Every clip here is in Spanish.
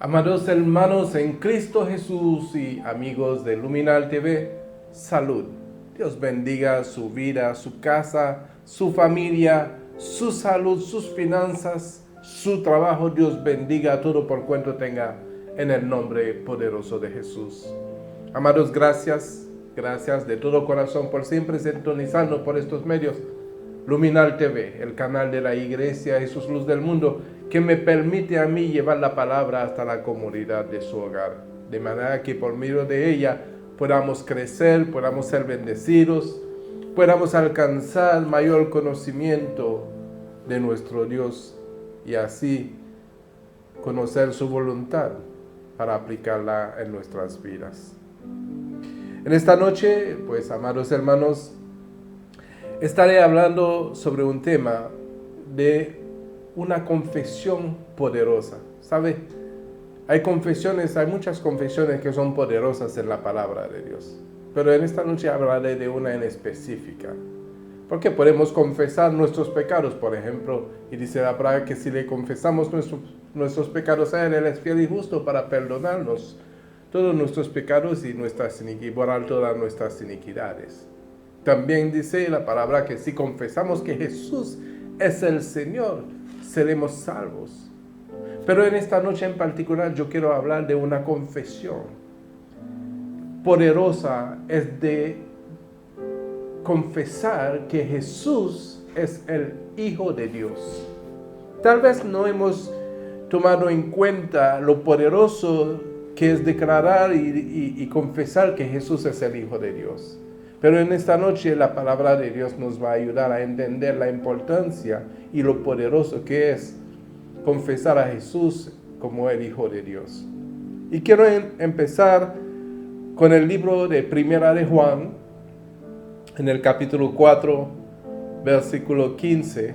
Amados hermanos en Cristo Jesús y amigos de Luminal TV, salud. Dios bendiga su vida, su casa, su familia, su salud, sus finanzas, su trabajo. Dios bendiga todo por cuanto tenga en el nombre poderoso de Jesús. Amados, gracias de todo corazón por siempre sintonizarnos por estos medios. Luminal TV, el canal de la Iglesia Jesús Luz del Mundo, que me permite a mí llevar la palabra hasta la comunidad de su hogar, de manera que por medio de ella podamos crecer, podamos ser bendecidos, podamos alcanzar mayor conocimiento de nuestro Dios y así conocer su voluntad para aplicarla en nuestras vidas. En esta noche, pues, amados hermanos, estaré hablando sobre un tema de una confesión poderosa. ¿Sabe? Hay muchas confesiones que son poderosas en la palabra de Dios. Pero en esta noche hablaré de una en específica. Porque podemos confesar nuestros pecados, por ejemplo, y dice la palabra que si le confesamos nuestros pecados a Él es fiel y justo para perdonarnos todos nuestros pecados y borrar todas nuestras iniquidades. También dice la palabra que si confesamos que Jesús es el Señor, seremos salvos. Pero en esta noche en particular yo quiero hablar de una confesión poderosa, es de confesar que Jesús es el Hijo de Dios. Tal vez no hemos tomado en cuenta lo poderoso que es declarar y confesar que Jesús es el Hijo de Dios. Pero en esta noche la palabra de Dios nos va a ayudar a entender la importancia y lo poderoso que es confesar a Jesús como el Hijo de Dios. Y quiero empezar con el libro de Primera de Juan, en el capítulo 4, versículo 15,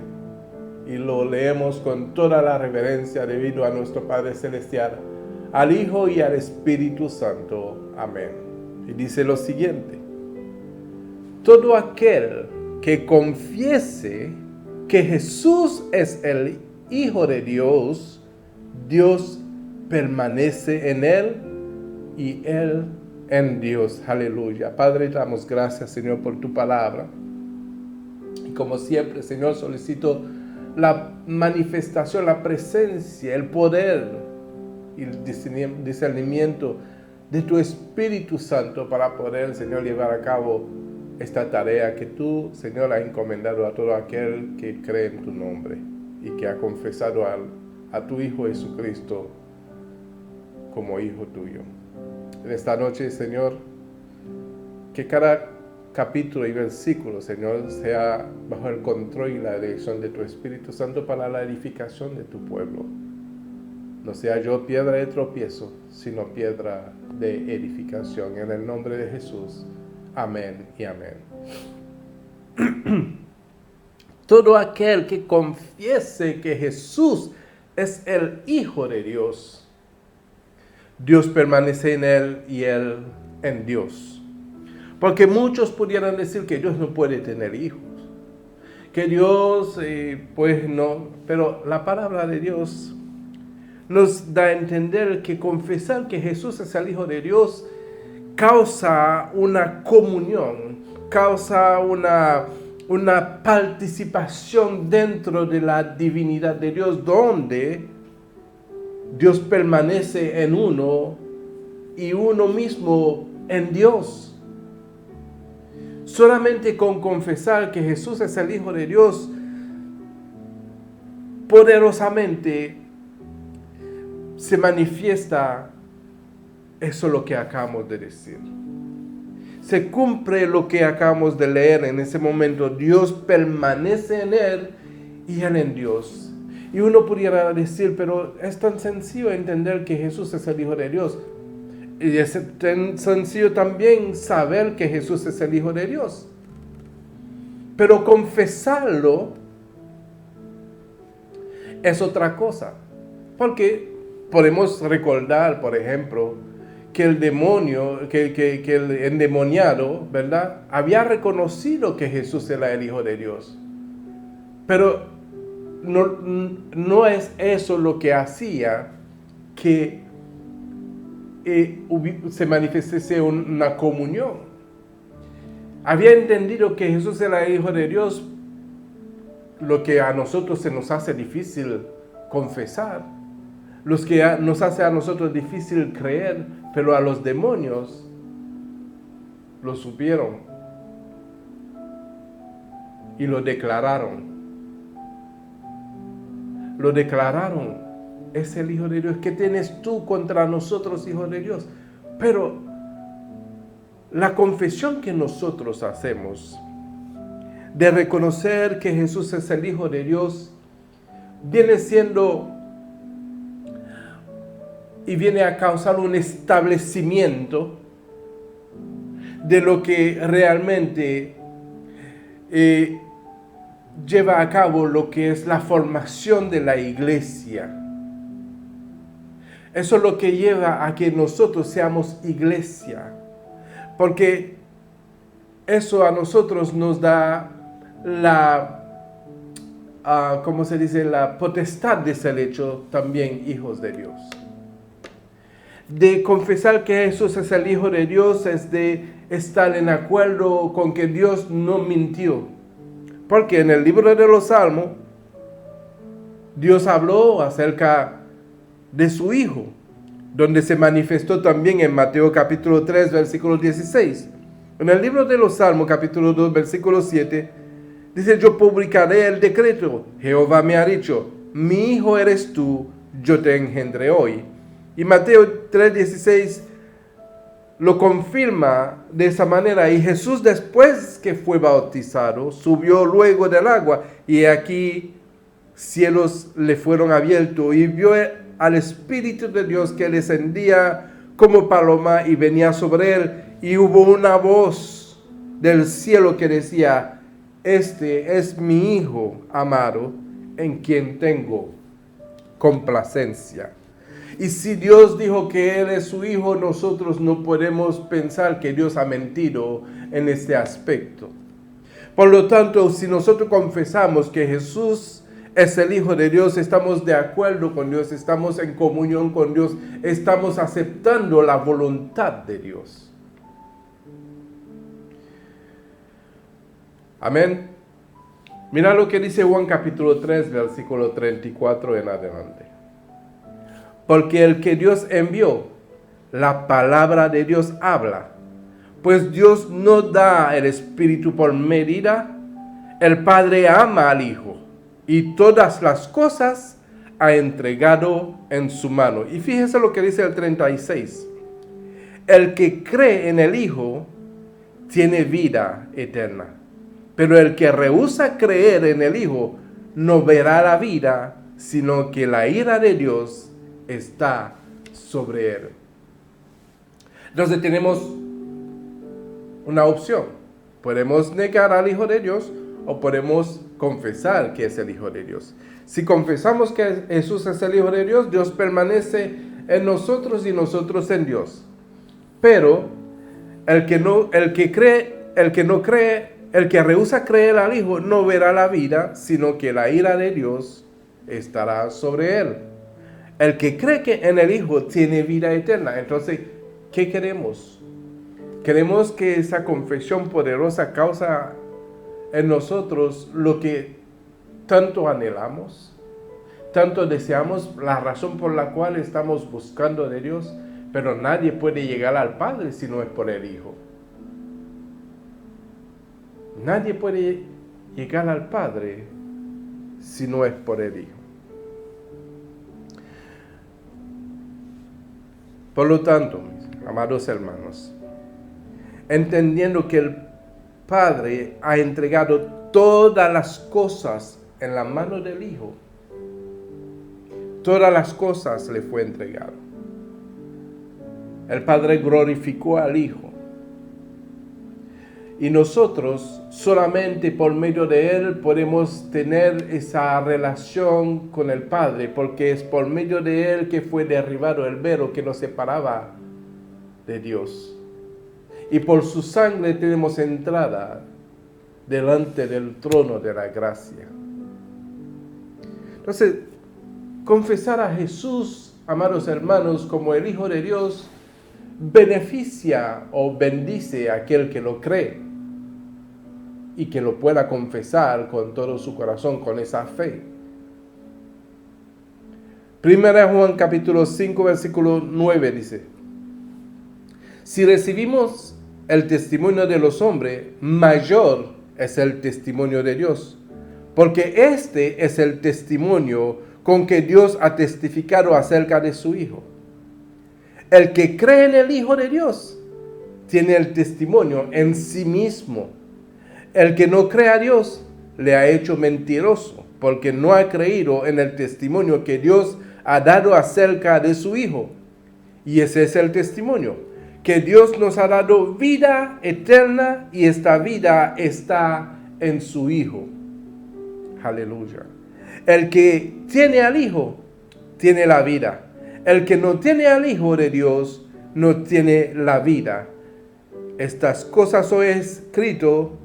y lo leemos con toda la reverencia debido a nuestro Padre Celestial, al Hijo y al Espíritu Santo. Amén. Y dice lo siguiente: todo aquel que confiese que Jesús es el Hijo de Dios, Dios permanece en él y él en Dios. Aleluya. Padre, damos gracias, Señor, por tu palabra. Y como siempre, Señor, solicito la manifestación, la presencia, el poder y el discernimiento de tu Espíritu Santo para poder, Señor, llevar a cabo esta tarea que tú, Señor, has encomendado a todo aquel que cree en tu nombre y que ha confesado a tu Hijo Jesucristo como Hijo tuyo. En esta noche, Señor, que cada capítulo y versículo, Señor, sea bajo el control y la dirección de tu Espíritu Santo para la edificación de tu pueblo. No sea yo piedra de tropiezo, sino piedra de edificación. En el nombre de Jesús. Amén y amén. Todo aquel que confiese que Jesús es el Hijo de Dios, Dios permanece en él y él en Dios. Porque muchos pudieran decir que Dios no puede tener hijos, que Dios, pues no, pero la palabra de Dios nos da a entender que confesar que Jesús es el Hijo de Dios causa una comunión, causa una participación dentro de la divinidad de Dios, donde Dios permanece en uno y uno mismo en Dios. Solamente con confesar que Jesús es el Hijo de Dios, poderosamente se manifiesta eso lo que acabamos de decir. Se cumple lo que acabamos de leer en ese momento. Dios permanece en Él y Él en Dios. Y uno pudiera decir, pero es tan sencillo entender que Jesús es el Hijo de Dios. Y es tan sencillo también saber que Jesús es el Hijo de Dios. Pero confesarlo es otra cosa. Porque podemos recordar, por ejemplo, que el demonio, que el endemoniado, ¿verdad?, había reconocido que Jesús era el Hijo de Dios. Pero no es eso lo que hacía que se manifestase una comunión. Había entendido que Jesús era el Hijo de Dios, lo que a nosotros se nos hace difícil confesar, los que nos hace a nosotros difícil creer, pero a los demonios lo supieron y lo declararon. Lo declararon, es el Hijo de Dios. ¿Qué tienes tú contra nosotros, Hijo de Dios? Pero la confesión que nosotros hacemos de reconocer que Jesús es el Hijo de Dios viene siendo y viene a causar un establecimiento de lo que realmente lleva a cabo lo que es la formación de la iglesia. Eso es lo que lleva a que nosotros seamos iglesia, porque eso a nosotros nos da ¿cómo se dice? La potestad de ser hecho también hijos de Dios. De confesar que Jesús es el Hijo de Dios es de estar en acuerdo con que Dios no mintió. Porque en el libro de los Salmos, Dios habló acerca de su Hijo, donde se manifestó también en Mateo capítulo 3, versículo 16. En el libro de los Salmos, capítulo 2, versículo 7, dice: yo publicaré el decreto. Jehová me ha dicho, mi hijo eres tú, yo te engendré hoy. Y Mateo 3:16 lo confirma de esa manera. Y Jesús, después que fue bautizado, subió luego del agua, y aquí cielos le fueron abiertos, y vio al Espíritu de Dios que descendía como paloma y venía sobre él. Y hubo una voz del cielo que decía: este es mi Hijo amado, en quien tengo complacencia. Y si Dios dijo que Él es su Hijo, nosotros no podemos pensar que Dios ha mentido en este aspecto. Por lo tanto, si nosotros confesamos que Jesús es el Hijo de Dios, estamos de acuerdo con Dios, estamos en comunión con Dios, estamos aceptando la voluntad de Dios. Amén. Mira lo que dice Juan capítulo 3, versículo 34 en adelante. Porque el que Dios envió, la palabra de Dios habla. Pues Dios no da el Espíritu por medida. El Padre ama al Hijo, y todas las cosas ha entregado en su mano. Y fíjese lo que dice el 36. El que cree en el Hijo tiene vida eterna. Pero el que rehúsa creer en el Hijo no verá la vida, sino que la ira de Dios está sobre él. Entonces tenemos una opción. Podemos negar al Hijo de Dios o podemos confesar que es el Hijo de Dios. Si confesamos que Jesús es el Hijo de Dios, Dios permanece en nosotros y nosotros en Dios. Pero el que rehúsa creer al Hijo no verá la vida, sino que la ira de Dios estará sobre él. El que cree que en el Hijo tiene vida eterna. Entonces, ¿qué queremos? Queremos que esa confesión poderosa causa en nosotros lo que tanto anhelamos, tanto deseamos, la razón por la cual estamos buscando de Dios, pero nadie puede llegar al Padre si no es por el Hijo. Nadie puede llegar al Padre si no es por el Hijo. Por lo tanto, mis amados hermanos, entendiendo que el Padre ha entregado todas las cosas en la mano del Hijo, todas las cosas le fue entregado. El Padre glorificó al Hijo. Y nosotros solamente por medio de Él podemos tener esa relación con el Padre, porque es por medio de Él que fue derribado el velo que nos separaba de Dios. Y por su sangre tenemos entrada delante del trono de la gracia. Entonces, confesar a Jesús, amados hermanos, como el Hijo de Dios, beneficia o bendice a aquel que lo cree y que lo pueda confesar con todo su corazón, con esa fe. Primera Juan capítulo 5, versículo 9 dice: si recibimos el testimonio de los hombres, mayor es el testimonio de Dios, porque este es el testimonio con que Dios ha testificado acerca de su Hijo. El que cree en el Hijo de Dios tiene el testimonio en sí mismo. El que no cree a Dios le ha hecho mentiroso, porque no ha creído en el testimonio que Dios ha dado acerca de su Hijo. Y ese es el testimonio, que Dios nos ha dado vida eterna y esta vida está en su Hijo. Aleluya. El que tiene al Hijo tiene la vida. El que no tiene al Hijo de Dios no tiene la vida. Estas cosas os he escrito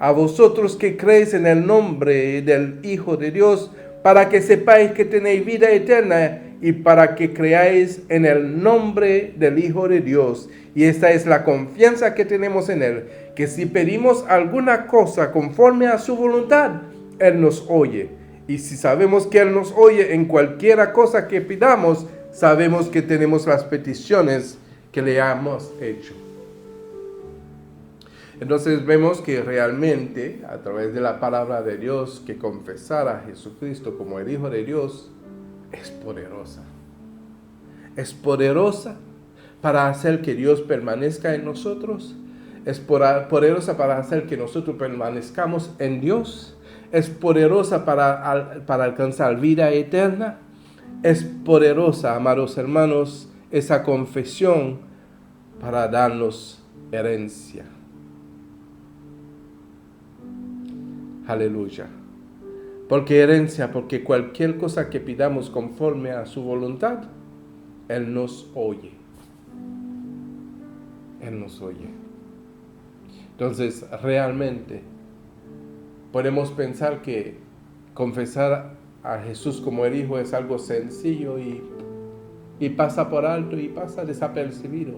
a vosotros que creéis en el nombre del Hijo de Dios, para que sepáis que tenéis vida eterna y para que creáis en el nombre del Hijo de Dios. Y esta es la confianza que tenemos en Él, que si pedimos alguna cosa conforme a su voluntad, Él nos oye. Y si sabemos que Él nos oye en cualquiera cosa que pidamos, sabemos que tenemos las peticiones que le hemos hecho. Entonces vemos que realmente, a través de la palabra de Dios, que confesar a Jesucristo como el Hijo de Dios es poderosa. Es poderosa para hacer que Dios permanezca en nosotros. Es poderosa para hacer que nosotros permanezcamos en Dios. Es poderosa para alcanzar vida eterna. Es poderosa, amados hermanos, esa confesión para darnos herencia. Aleluya. ¿Por qué herencia? Porque cualquier cosa que pidamos conforme a su voluntad, Él nos oye. Él nos oye. Entonces, realmente, podemos pensar que confesar a Jesús como el Hijo es algo sencillo y pasa por alto y pasa desapercibido.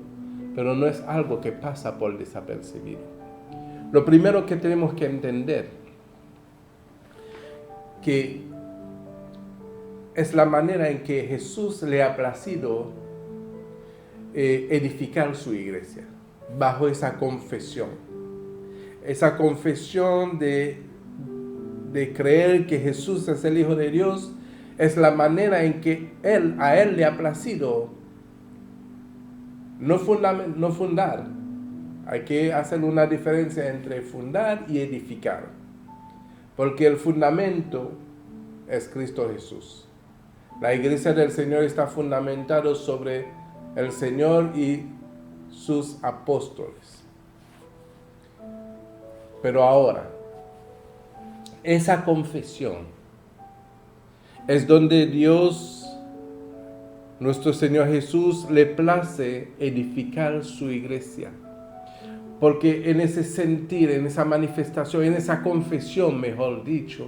Pero no es algo que pasa por desapercibido. Lo primero que tenemos que entender que es la manera en que Jesús le ha placido edificar su iglesia, bajo esa confesión. Esa confesión de creer que Jesús es el Hijo de Dios, es la manera en que a Él le ha placido no fundar. Hay que hacer una diferencia entre fundar y edificar. Porque el fundamento es Cristo Jesús. La iglesia del Señor está fundamentada sobre el Señor y sus apóstoles. Pero ahora, esa confesión es donde Dios, nuestro Señor Jesús, le place edificar su iglesia. Porque en ese sentir, en esa manifestación, en esa confesión, mejor dicho,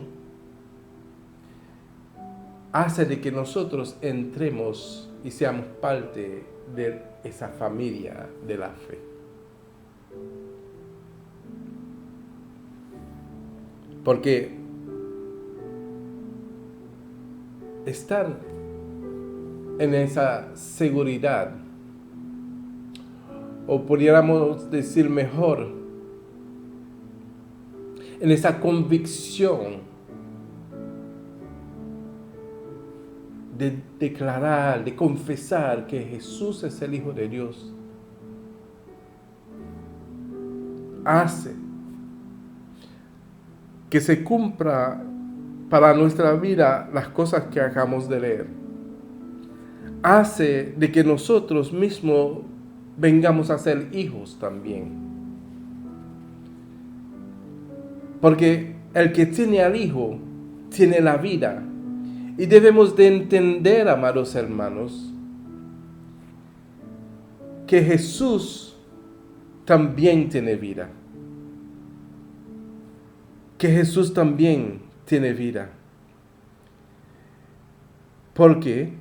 hace de que nosotros entremos y seamos parte de esa familia de la fe. Porque estar en esa seguridad, o pudiéramos decir mejor, en esa convicción de declarar, de confesar que Jesús es el Hijo de Dios, hace que se cumpla para nuestra vida las cosas que acabamos de leer. Hace de que nosotros mismos vengamos a ser hijos también. Porque el que tiene al Hijo tiene la vida. Y debemos de entender, amados hermanos, que Jesús también tiene vida. Que Jesús también tiene vida. Porque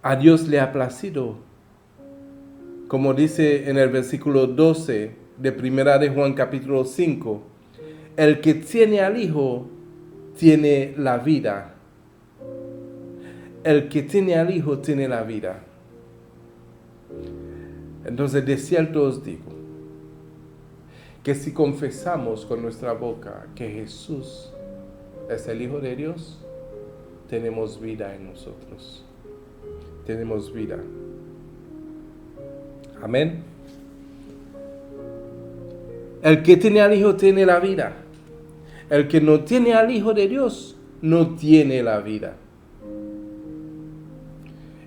a Dios le ha placido, como dice en el versículo 12 de Primera de Juan capítulo 5, el que tiene al Hijo tiene la vida. El que tiene al Hijo tiene la vida. Entonces, de cierto os digo, que si confesamos con nuestra boca que Jesús es el Hijo de Dios, tenemos vida en nosotros. Tenemos vida. Amén. El que tiene al Hijo tiene la vida. El que no tiene al Hijo de Dios no tiene la vida.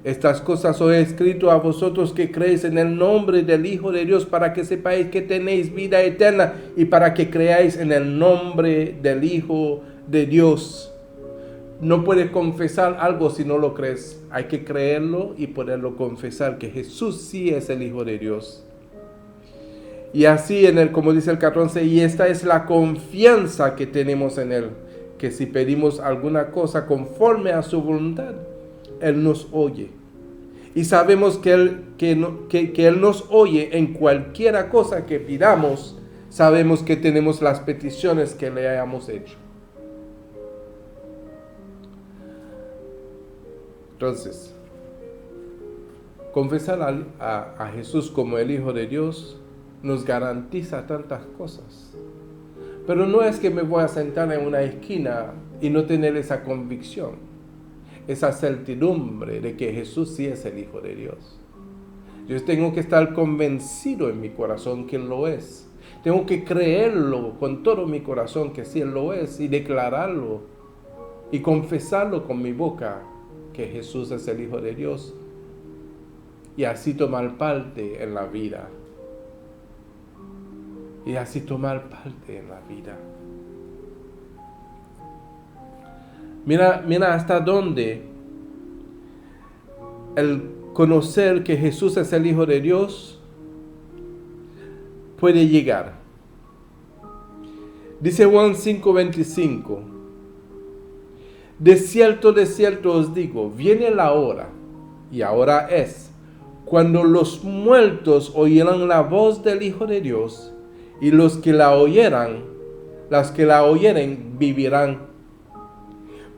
Estas cosas os he escrito a vosotros que creéis en el nombre del Hijo de Dios, para que sepáis que tenéis vida eterna y para que creáis en el nombre del Hijo de Dios. No puedes confesar algo si no lo crees. Hay que creerlo y poderlo confesar, que Jesús sí es el Hijo de Dios. Y así, como dice el 14, y esta es la confianza que tenemos en Él, que si pedimos alguna cosa conforme a su voluntad, Él nos oye. Y sabemos que Él nos oye en cualquiera cosa que pidamos. Sabemos que tenemos las peticiones que le hayamos hecho. Entonces, confesar a Jesús como el Hijo de Dios nos garantiza tantas cosas. Pero no es que me voy a sentar en una esquina y no tener esa convicción, esa certidumbre de que Jesús sí es el Hijo de Dios. Yo tengo que estar convencido en mi corazón que Él lo es. Tengo que creerlo con todo mi corazón que sí Él lo es, y declararlo y confesarlo con mi boca que Jesús es el Hijo de Dios, y así tomar parte en la vida. Y así tomar parte en la vida. Mira hasta dónde el conocer que Jesús es el Hijo de Dios puede llegar. Dice Juan 5:25. De cierto os digo, viene la hora, y ahora es, cuando los muertos oirán la voz del Hijo de Dios, y los que la oyeren vivirán.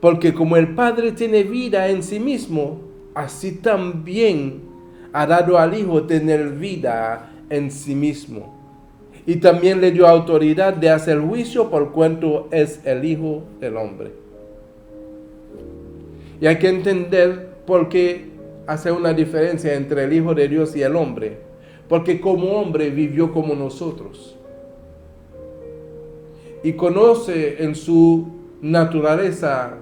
Porque como el Padre tiene vida en sí mismo, así también ha dado al Hijo tener vida en sí mismo. Y también le dio autoridad de hacer juicio por cuanto es el Hijo del Hombre. Y hay que entender por qué hace una diferencia entre el Hijo de Dios y el hombre. Porque como hombre vivió como nosotros. Y conoce en su naturaleza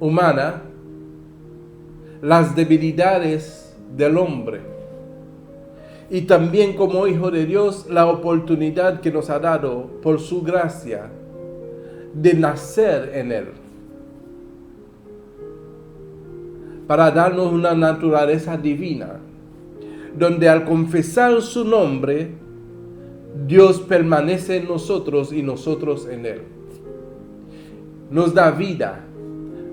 humana las debilidades del hombre. Y también como Hijo de Dios, la oportunidad que nos ha dado por su gracia de nacer en Él, para darnos una naturaleza divina, donde al confesar su nombre, Dios permanece en nosotros y nosotros en Él. Nos da vida,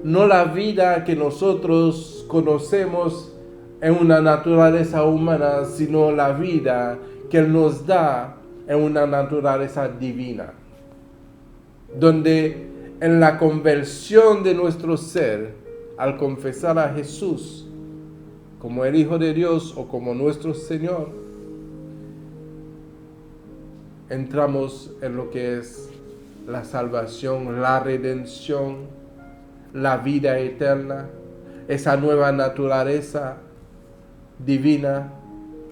no la vida que nosotros conocemos en una naturaleza humana, sino la vida que Él nos da en una naturaleza divina, donde en la conversión de nuestro ser, al confesar a Jesús como el Hijo de Dios o como nuestro Señor, entramos en lo que es la salvación, la redención, la vida eterna, esa nueva naturaleza divina,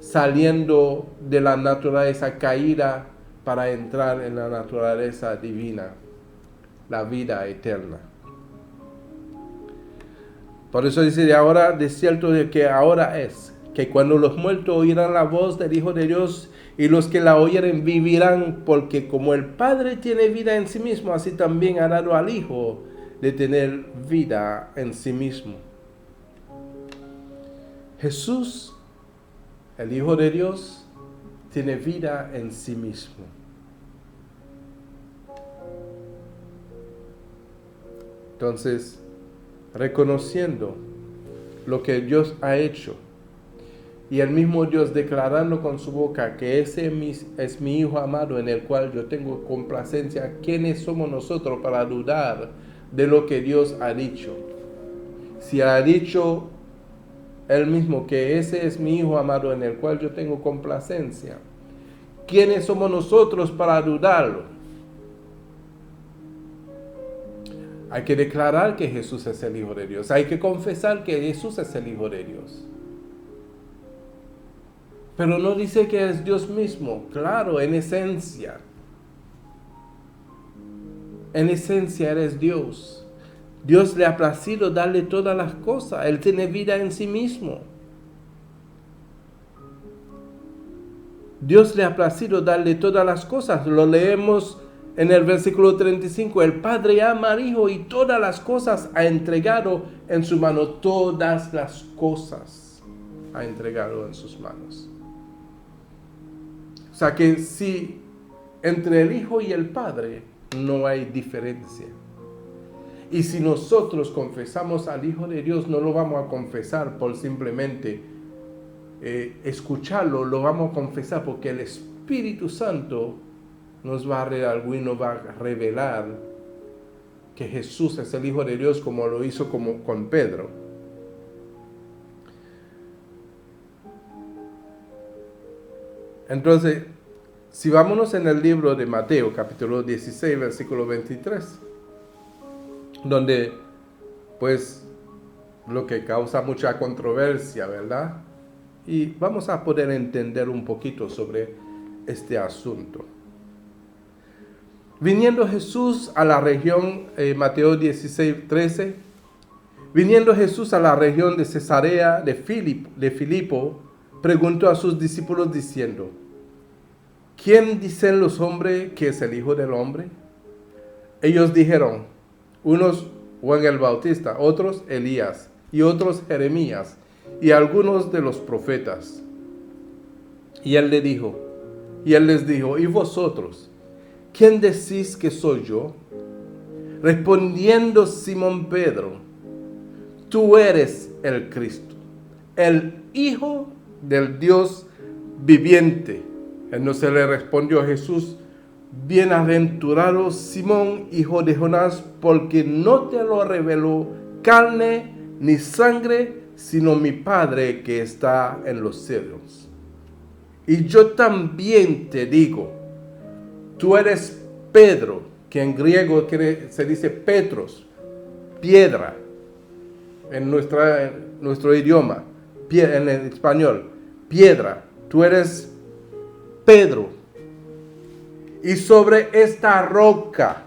saliendo de la naturaleza caída para entrar en la naturaleza divina, la vida eterna. Por eso dice de cierto de que ahora es, que cuando los muertos oirán la voz del Hijo de Dios, y los que la oyeren vivirán, porque como el Padre tiene vida en sí mismo, así también ha dado al Hijo de tener vida en sí mismo. Jesús, el Hijo de Dios, tiene vida en sí mismo. Entonces, reconociendo lo que Dios ha hecho, y el mismo Dios declarando con su boca que ese es mi Hijo amado en el cual yo tengo complacencia, ¿quiénes somos nosotros para dudar de lo que Dios ha dicho? Si ha dicho Él mismo que ese es mi Hijo amado en el cual yo tengo complacencia, ¿quiénes somos nosotros para dudarlo? Hay que declarar que Jesús es el Hijo de Dios. Hay que confesar que Jesús es el Hijo de Dios. Pero no dice que es Dios mismo. Claro, en esencia. En esencia eres Dios. Dios le ha placido darle todas las cosas. Él tiene vida en sí mismo. Dios le ha placido darle todas las cosas. Lo leemos en el versículo 35. El Padre ama al Hijo y todas las cosas ha entregado en su mano. Todas las cosas ha entregado en sus manos. O sea que si entre el Hijo y el Padre no hay diferencia. Y si nosotros confesamos al Hijo de Dios, no lo vamos a confesar por simplemente escucharlo, lo vamos a confesar porque el Espíritu Santo nos va a revelar que Jesús es el Hijo de Dios, como lo hizo con Pedro. Entonces, si vámonos en el libro de Mateo, capítulo 16, versículo 23, donde, pues, lo que causa mucha controversia, ¿verdad? Y vamos a poder entender un poquito sobre este asunto. Viniendo Jesús a la región, Mateo 16, 13, viniendo Jesús a la región de Cesarea de Filipo, preguntó a sus discípulos diciendo: ¿quién dicen los hombres que es el Hijo del Hombre? Ellos dijeron, unos Juan el Bautista, otros Elías, y otros Jeremías, y algunos de los profetas. Y él les dijo, ¿y vosotros? ¿Quién decís que soy yo? Respondiendo Simón Pedro, tú eres el Cristo, el Hijo del Dios viviente. Entonces le respondió Jesús, bienaventurado Simón, hijo de Jonás, porque no te lo reveló carne ni sangre, sino mi Padre que está en los cielos. Y yo también te digo, tú eres Pedro, que en griego se dice Petros, piedra, en nuestro idioma, en el español, piedra. Tú eres Pedro. Y sobre esta roca,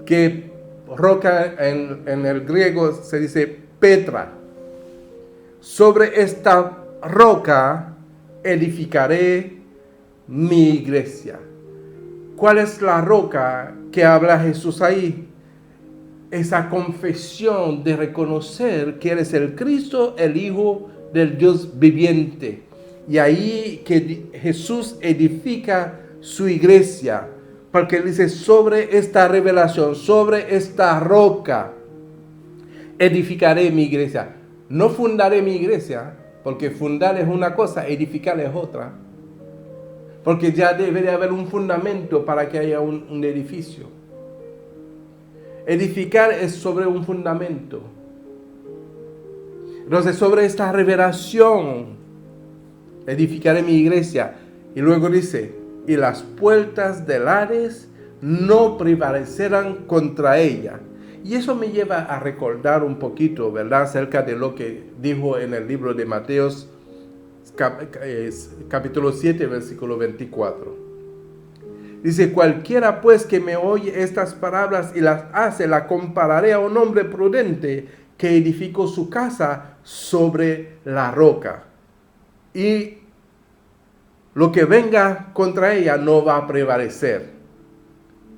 que roca en el griego se dice Petra, sobre esta roca edificaré mi iglesia. ¿Cuál es la roca que habla Jesús ahí? Esa confesión de reconocer que eres el Cristo, el Hijo del Dios viviente. Y ahí que Jesús edifica su iglesia, porque dice, sobre esta revelación, sobre esta roca, edificaré mi iglesia. No fundaré mi iglesia, porque fundar es una cosa, edificar es otra. Porque ya debe de haber un fundamento para que haya un edificio. Edificar es sobre un fundamento. Entonces, sobre esta revelación, edificaré mi iglesia. Y luego dice, y las puertas del Hades no prevalecerán contra ella. Y eso me lleva a recordar un poquito, ¿verdad?, acerca de lo que dijo en el libro de Mateos, capítulo 7, versículo 24. Dice, cualquiera pues que me oye estas palabras y las hace, la compararé a un hombre prudente que edificó su casa sobre la roca. Y lo que venga contra ella no va a prevalecer.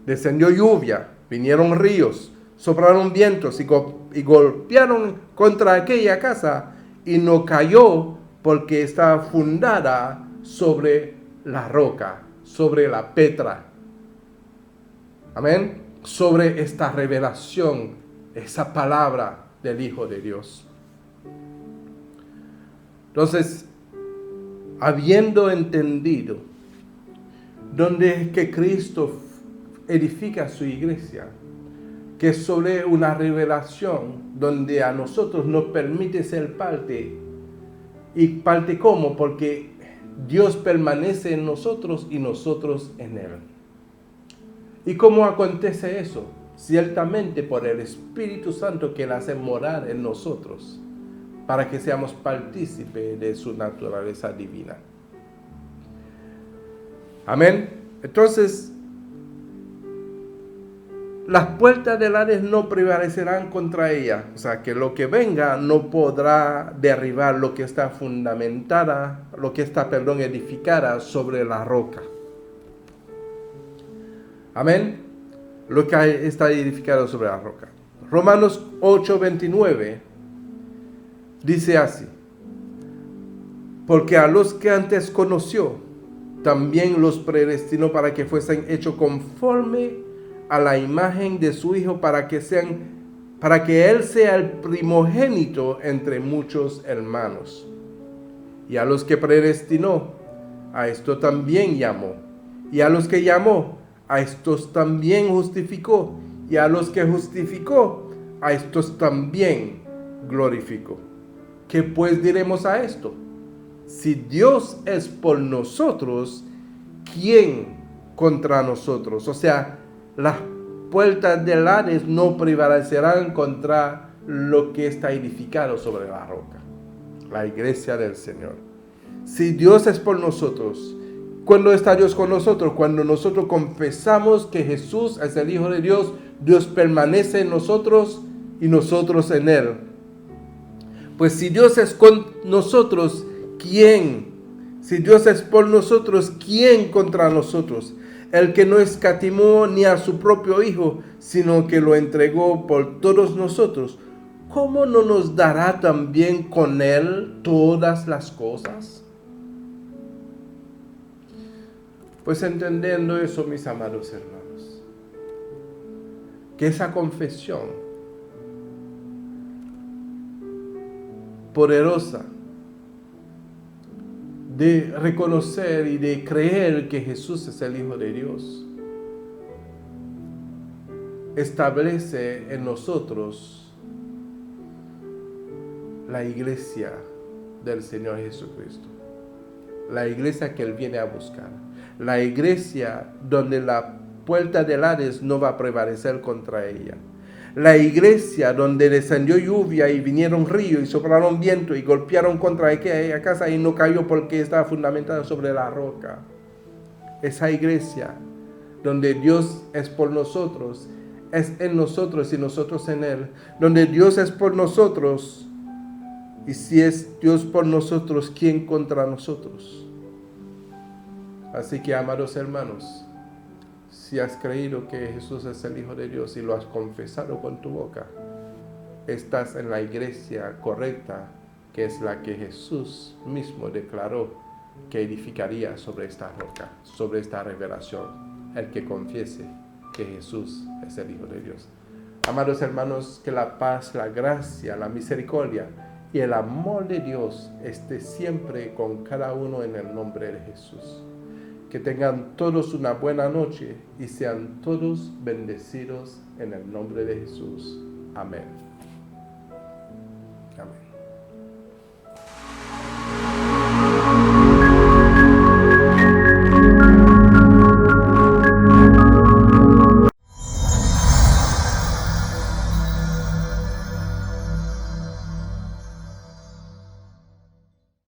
Descendió lluvia, vinieron ríos, soplaron vientos y golpearon contra aquella casa y no cayó porque estaba fundada sobre la roca, sobre la Petra. Amén. Sobre esta revelación, esa palabra del Hijo de Dios. Entonces, habiendo entendido dónde es que Cristo edifica su iglesia, que es sobre una revelación donde a nosotros nos permite ser parte. ¿Y parte cómo? Porque Dios permanece en nosotros y nosotros en Él. ¿Y cómo acontece eso? Ciertamente por el Espíritu Santo que Él hace morar en nosotros, para que seamos partícipes de su naturaleza divina. Amén. Entonces, las puertas del Hades no prevalecerán contra ella. O sea, que lo que venga no podrá derribar lo que está fundamentada, edificada sobre la roca. Amén. Lo que está edificado sobre la roca. Romanos 8:29 dice así. Porque a los que antes conoció, también los predestinó para que fuesen hechos conforme a la imagen de su Hijo, para que Él sea el primogénito entre muchos hermanos. Y a los que predestinó, a esto también llamó. Y a los que llamó, a estos también justificó. Y a los que justificó, a estos también glorificó. ¿Qué pues diremos a esto? Si Dios es por nosotros, ¿quién contra nosotros? O sea, las puertas del Hades no prevalecerán contra lo que está edificado sobre la roca, la iglesia del Señor. Si Dios es por nosotros, ¿cuándo está Dios con nosotros? Cuando nosotros confesamos que Jesús es el Hijo de Dios, Dios permanece en nosotros y nosotros en Él. Pues si Dios es con nosotros, ¿quién? Si Dios es por nosotros, ¿quién contra nosotros? El que no escatimó ni a su propio Hijo, sino que lo entregó por todos nosotros, ¿cómo no nos dará también con Él todas las cosas? Pues entendiendo eso, mis amados hermanos, que esa confesión poderosa de reconocer y de creer que Jesús es el Hijo de Dios, establece en nosotros la iglesia del Señor Jesucristo. La iglesia que Él viene a buscar. La iglesia donde la puerta del Hades no va a prevalecer contra ella. La iglesia donde descendió lluvia y vinieron ríos y soplaron viento y golpearon contra aquella casa y no cayó porque estaba fundamentada sobre la roca. Esa iglesia donde Dios es por nosotros, es en nosotros y nosotros en Él. Donde Dios es por nosotros, y si es Dios por nosotros, ¿quién contra nosotros? Así que, amados hermanos, si has creído que Jesús es el Hijo de Dios y lo has confesado con tu boca, estás en la iglesia correcta, que es la que Jesús mismo declaró que edificaría sobre esta roca, sobre esta revelación, el que confiese que Jesús es el Hijo de Dios. Amados hermanos, que la paz, la gracia, la misericordia y el amor de Dios esté siempre con cada uno en el nombre de Jesús. Que tengan todos una buena noche y sean todos bendecidos en el nombre de Jesús. Amén. Amén.